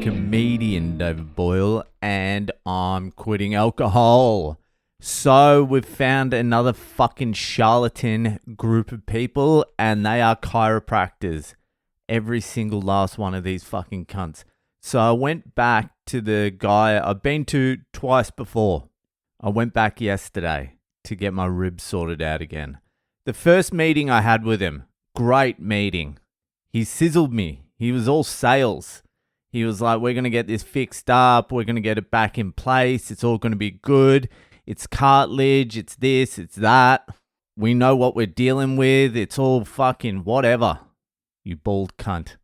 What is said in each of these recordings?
comedian David Boyle, and I'm quitting alcohol. So we've found another fucking charlatan group of people, and they are chiropractors. Every single last one of these fucking cunts. So I went back to the guy I've been to twice before. I went back yesterday to get my ribs sorted out again. The first meeting I had with him, great meeting. He sizzled me. He was all sales. He was like, we're going to get this fixed up. We're going to get it back in place. It's all going to be good. It's cartilage. It's this. It's that. We know what we're dealing with. It's all fucking whatever. You bald cunt.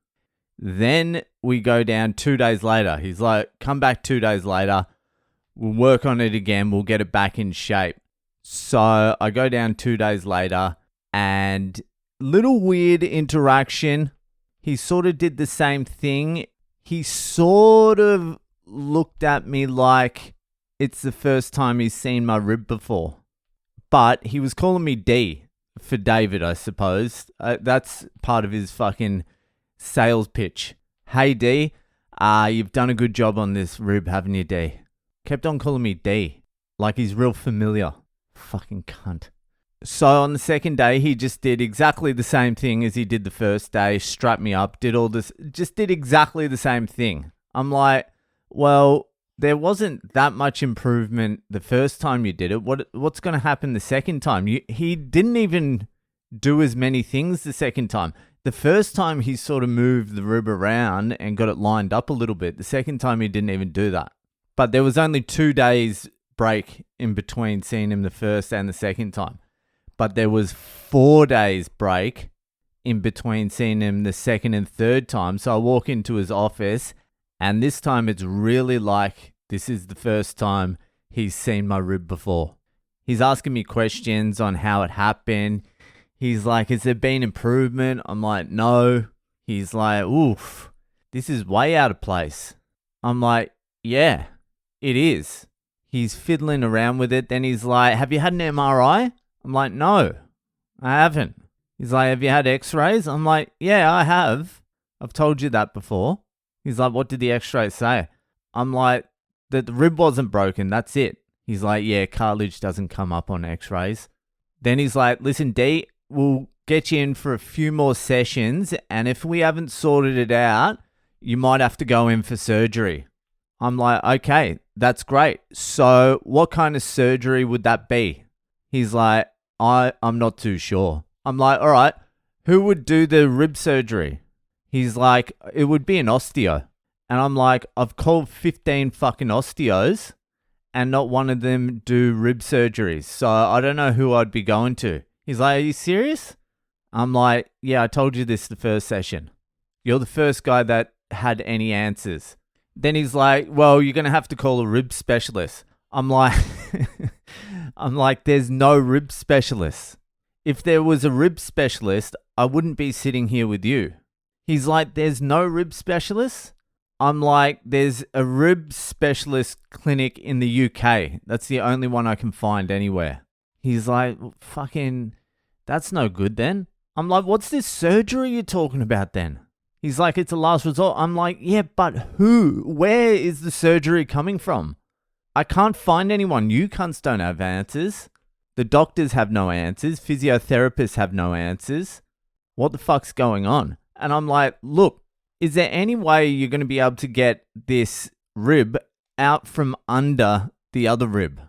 Then we go down 2 days later. He's like, come back 2 days later. We'll work on it again. We'll get it back in shape. So I go down 2 days later, and little weird interaction. He sort of did the same thing. He sort of looked at me like it's the first time he's seen my rib before. But he was calling me D for David, I suppose. That's part of his fucking sales pitch. Hey D, you've done a good job on this rib, haven't you, D? Kept on calling me D, like he's real familiar. Fucking cunt. So on the second day, he just did exactly the same thing as he did the first day. Strapped me up, did all this, just did exactly the same thing. I'm like, well, there wasn't that much improvement the first time you did it. What's going to happen the second time? He didn't even do as many things the second time. The first time he sort of moved the rib around and got it lined up a little bit. The second time he didn't even do that. But there was only 2 days break in between seeing him the first and the second time. But there was 4 days break in between seeing him the second and third time. So I walk into his office, and this time it's really like this is the first time he's seen my rib before. He's asking me questions on how it happened. He's like, has there been improvement? I'm like, no. He's like, oof, this is way out of place. I'm like, yeah, it is. He's fiddling around with it. Then he's like, have you had an MRI? I'm like, no, I haven't. He's like, have you had x-rays? I'm like, yeah, I have. I've told you that before. He's like, what did the x-rays say? I'm like, that the rib wasn't broken. That's it. He's like, yeah, cartilage doesn't come up on x-rays. Then he's like, listen, D, we'll get you in for a few more sessions. And if we haven't sorted it out, you might have to go in for surgery. I'm like, okay, that's great. So what kind of surgery would that be? He's like, I'm not too sure. I'm like, all right, who would do the rib surgery? He's like, it would be an osteo. And I'm like, I've called 15 fucking osteos and not one of them do rib surgeries. So I don't know who I'd be going to. He's like, are you serious? I'm like, yeah, I told you this the first session. You're the first guy that had any answers. Then he's like, well, you're going to have to call a rib specialist. I'm like, there's no rib specialist. If there was a rib specialist, I wouldn't be sitting here with you. He's like, there's no rib specialist? I'm like, there's a rib specialist clinic in the UK. That's the only one I can find anywhere. He's like, fucking, that's no good then. I'm like, what's this surgery you're talking about then? He's like, it's a last resort. I'm like, yeah, but who? Where is the surgery coming from? I can't find anyone. You cunts don't have answers. The doctors have no answers. Physiotherapists have no answers. What the fuck's going on? And I'm like, look, is there any way you're going to be able to get this rib out from under the other rib?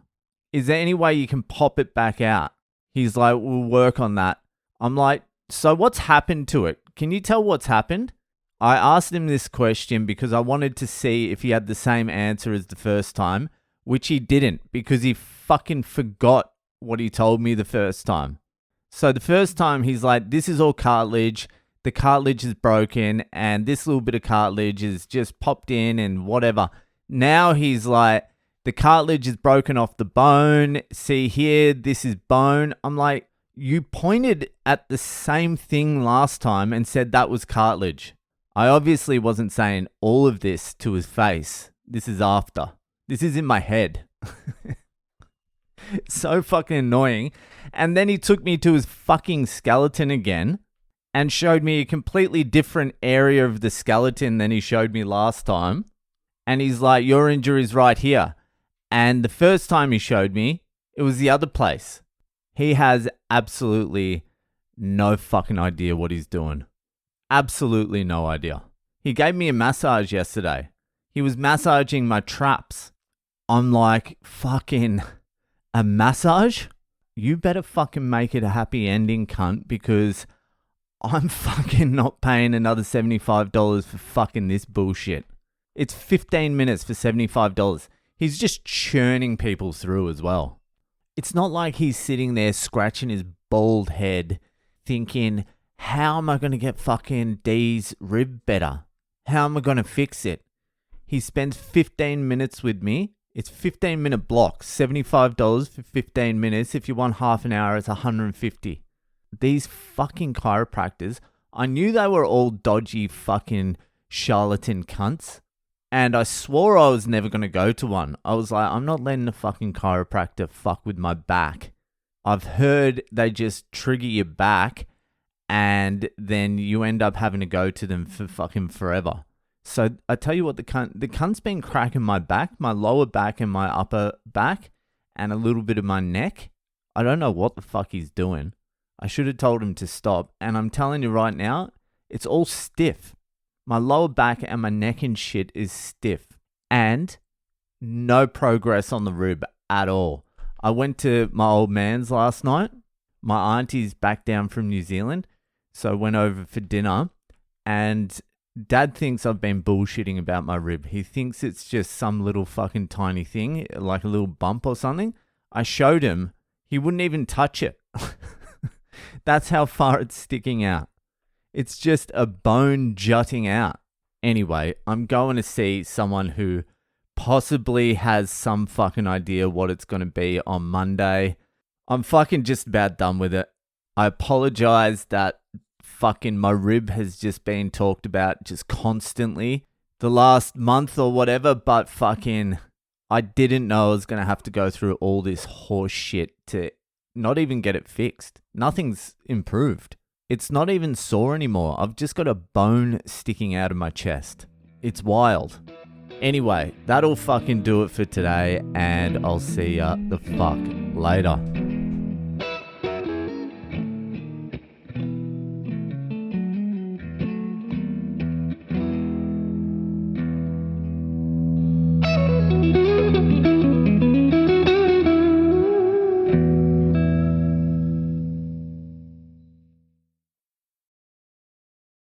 Is there any way you can pop it back out? He's like, we'll work on that. I'm like, so what's happened to it? Can you tell what's happened? I asked him this question because I wanted to see if he had the same answer as the first time, which he didn't because he fucking forgot what he told me the first time. So the first time he's like, this is all cartilage. The cartilage is broken and this little bit of cartilage is just popped in and whatever. Now he's like, the cartilage is broken off the bone. See here, this is bone. I'm like, you pointed at the same thing last time and said that was cartilage. I obviously wasn't saying all of this to his face. This is after. This is in my head. So fucking annoying. And then he took me to his fucking skeleton again and showed me a completely different area of the skeleton than he showed me last time. And he's like, your injury's right here. And the first time he showed me, it was the other place. He has absolutely no fucking idea what he's doing. Absolutely no idea. He gave me a massage yesterday. He was massaging my traps. I'm like, fucking a massage? You better fucking make it a happy ending, cunt, because I'm fucking not paying another $75 for fucking this bullshit. It's 15 minutes for $75. He's just churning people through as well. It's not like he's sitting there scratching his bald head thinking, how am I going to get fucking D's rib better? How am I going to fix it? He spends 15 minutes with me. It's 15-minute blocks, $75 for 15 minutes. If you want half an hour, it's $150. These fucking chiropractors, I knew they were all dodgy fucking charlatan cunts. And I swore I was never going to go to one. I was like, I'm not letting a fucking chiropractor fuck with my back. I've heard they just trigger your back and then you end up having to go to them for fucking forever. So I tell you what, the cunt's been cracking my back, my lower back and my upper back and a little bit of my neck. I don't know what the fuck he's doing. I should have told him to stop. And I'm telling you right now, it's all stiff. My lower back and my neck and shit is stiff. And no progress on the rib at all. I went to my old man's last night. My auntie's back down from New Zealand. So I went over for dinner. And Dad thinks I've been bullshitting about my rib. He thinks it's just some little fucking tiny thing, like a little bump or something. I showed him. He wouldn't even touch it. That's how far it's sticking out. It's just a bone jutting out. Anyway, I'm going to see someone who possibly has some fucking idea what it's going to be on Monday. I'm fucking just about done with it. I apologize that fucking my rib has just been talked about just constantly the last month or whatever, but fucking I didn't know I was going to have to go through all this horse shit to not even get it fixed. Nothing's improved. It's not even sore anymore. I've just got a bone sticking out of my chest. It's wild. Anyway, that'll fucking do it for today, and I'll see ya the fuck later.